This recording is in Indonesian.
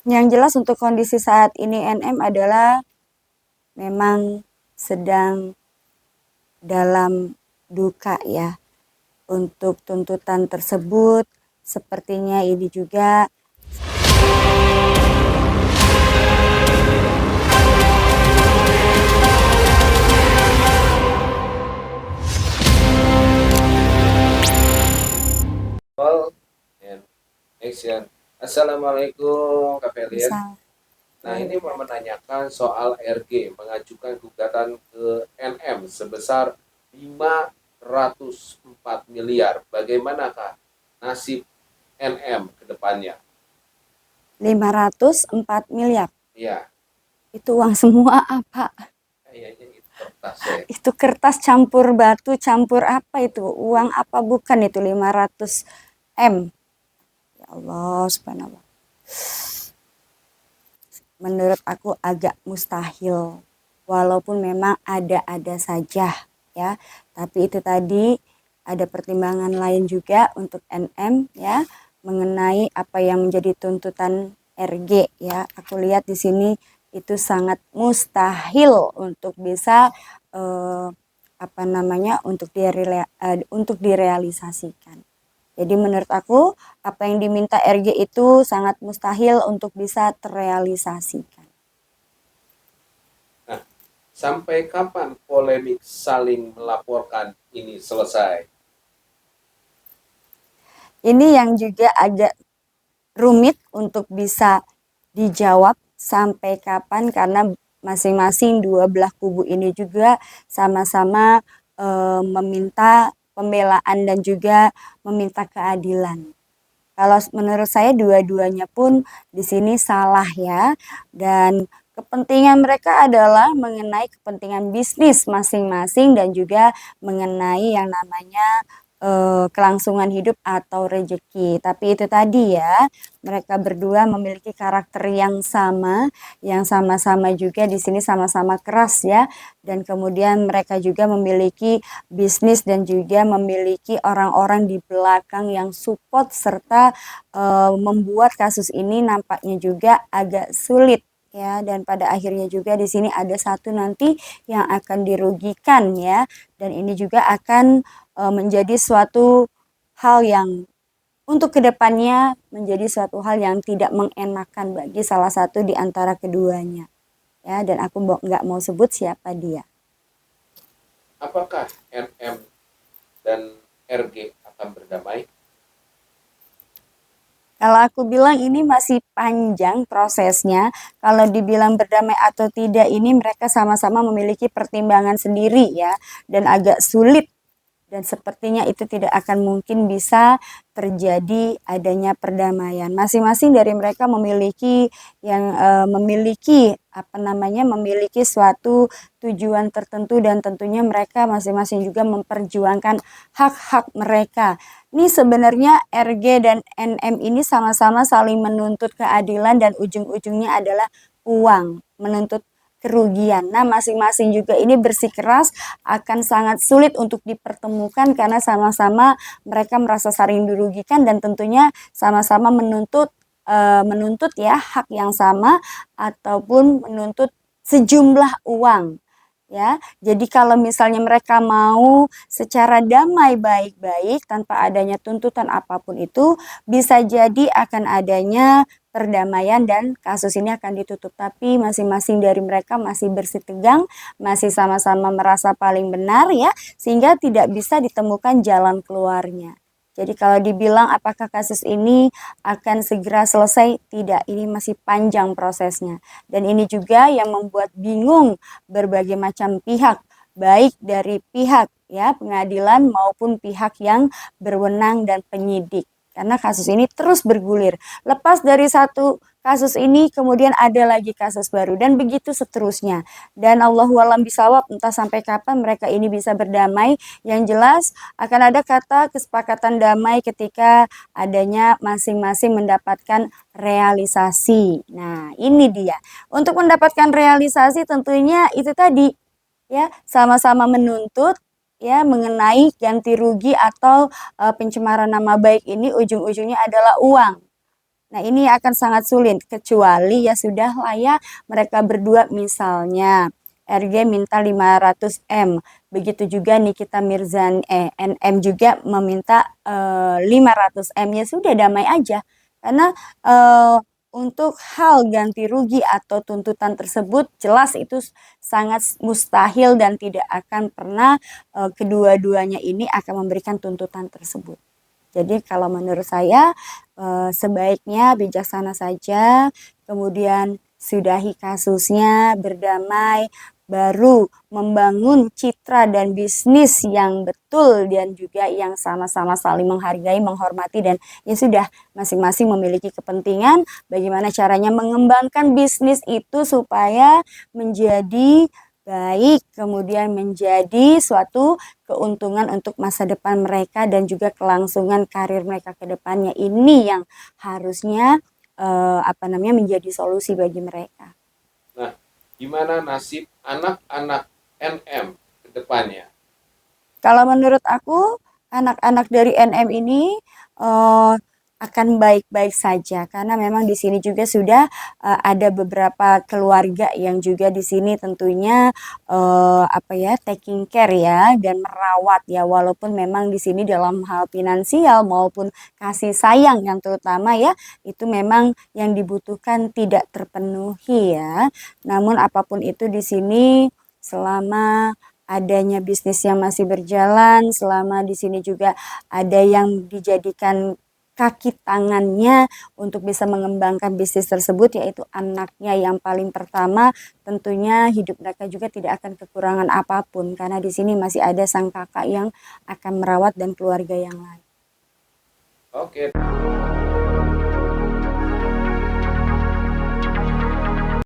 Yang jelas untuk kondisi saat ini NM adalah memang sedang dalam duka ya. Untuk tuntutan tersebut sepertinya ini juga Call and action. Assalamualaikum Kak Felian. misal Nah ini mau menanyakan soal RG mengajukan gugatan ke NM sebesar 504 miliar. Bagaimanakah nasib NM ke depannya? 504 miliar. Iya, Itu uang semua apa? kayaknya itu kertas ya. Itu kertas campur batu, campur apa itu? Uang apa bukan itu 500 M? Ya Allah, subhanallah. Menurut aku agak mustahil. Walaupun memang ada-ada saja ya. Tapi itu tadi ada pertimbangan lain juga untuk NM ya mengenai apa yang menjadi tuntutan RG ya. Aku lihat di sini itu sangat mustahil untuk bisa eh, apa namanya untuk direalisasikan. Jadi menurut aku apa yang diminta RG itu sangat mustahil untuk bisa terrealisasikan. Nah, sampai kapan polemik saling melaporkan ini selesai? Ini yang juga agak rumit untuk bisa dijawab sampai kapan karena masing-masing dua belah kubu ini juga sama-sama meminta pembelaan dan juga meminta keadilan. Kalau menurut saya dua-duanya pun di sini salah ya. Dan kepentingan mereka adalah mengenai kepentingan bisnis masing-masing dan juga mengenai yang namanya kelangsungan hidup atau rejeki. Tapi itu tadi ya, mereka berdua memiliki karakter yang sama-sama juga di sini sama-sama keras ya. Dan kemudian mereka juga memiliki bisnis dan juga memiliki orang-orang di belakang yang support serta membuat kasus ini nampaknya juga agak sulit ya, dan pada akhirnya juga di sini ada satu nanti yang akan dirugikan ya, dan ini juga akan menjadi suatu hal yang untuk kedepannya menjadi suatu hal yang tidak mengenakan bagi salah satu di antara keduanya ya, dan aku nggak mau sebut siapa dia. Apakah NM dan RG akan berdamai? Kalau aku bilang ini masih panjang prosesnya. Kalau dibilang berdamai atau tidak, ini mereka sama-sama memiliki pertimbangan sendiri ya, dan agak sulit dan sepertinya itu tidak akan mungkin bisa terjadi adanya perdamaian. Masing-masing dari mereka memiliki apa namanya memiliki suatu tujuan tertentu dan tentunya mereka masing-masing juga memperjuangkan hak-hak mereka. Ini sebenarnya RG dan NM ini sama-sama saling menuntut keadilan dan ujung-ujungnya adalah uang, menuntut kerugian. Nah, masing-masing juga ini bersikeras akan sangat sulit untuk dipertemukan karena sama-sama mereka merasa saling dirugikan dan tentunya sama-sama menuntut ya hak yang sama ataupun menuntut sejumlah uang ya. Jadi kalau misalnya mereka mau secara damai baik-baik tanpa adanya tuntutan apapun itu, bisa jadi akan adanya perdamaian dan kasus ini akan ditutup. Tapi masing-masing dari mereka masih bersitegang, masih sama-sama merasa paling benar ya, sehingga tidak bisa ditemukan jalan keluarnya. Jadi kalau dibilang apakah kasus ini akan segera selesai, tidak, ini masih panjang prosesnya. Dan ini juga yang membuat bingung berbagai macam pihak, baik dari pihak ya pengadilan maupun pihak yang berwenang dan penyidik. Karena kasus ini terus bergulir. Lepas dari satu kasus ini kemudian ada lagi kasus baru dan begitu seterusnya. Dan Allahu alam bisawab entah sampai kapan mereka ini bisa berdamai. Yang jelas akan ada kata kesepakatan damai ketika adanya masing-masing mendapatkan realisasi. Nah, ini dia. Untuk mendapatkan realisasi tentunya itu tadi ya, sama-sama menuntut ya mengenai ganti rugi atau pencemaran nama baik ini ujung-ujungnya adalah uang. Nah, ini akan sangat sulit kecuali ya sudah lah ya mereka berdua misalnya RG minta 500 M. Begitu juga Nikita Mirzani NM juga meminta 500 M. Ya sudah damai aja. Karena eh, untuk hal ganti rugi atau tuntutan tersebut jelas itu sangat mustahil dan tidak akan pernah kedua-duanya ini akan memberikan tuntutan tersebut. Jadi kalau menurut saya sebaiknya bijaksana saja, kemudian sudahi kasusnya, berdamai, baru membangun citra dan bisnis yang betul dan juga yang sama-sama saling menghargai, menghormati dan ya sudah masing-masing memiliki kepentingan bagaimana caranya mengembangkan bisnis itu supaya menjadi baik, kemudian menjadi suatu keuntungan untuk masa depan mereka dan juga kelangsungan karir mereka ke depannya. Ini yang harusnya menjadi solusi bagi mereka. Nah, gimana nasib anak-anak NM ke depannya? Kalau menurut aku, anak-anak dari NM ini eh, akan baik-baik saja karena memang di sini juga sudah ada beberapa keluarga yang juga di sini tentunya taking care ya dan merawat ya walaupun memang di sini dalam hal finansial maupun kasih sayang yang terutama ya itu memang yang dibutuhkan tidak terpenuhi ya. Namun apapun itu di sini selama adanya bisnis yang masih berjalan, selama di sini juga ada yang dijadikan kaki tangannya untuk bisa mengembangkan bisnis tersebut, yaitu anaknya yang paling pertama, tentunya hidup mereka juga tidak akan kekurangan apapun, karena di sini masih ada sang kakak yang akan merawat dan keluarga yang lain. Oke.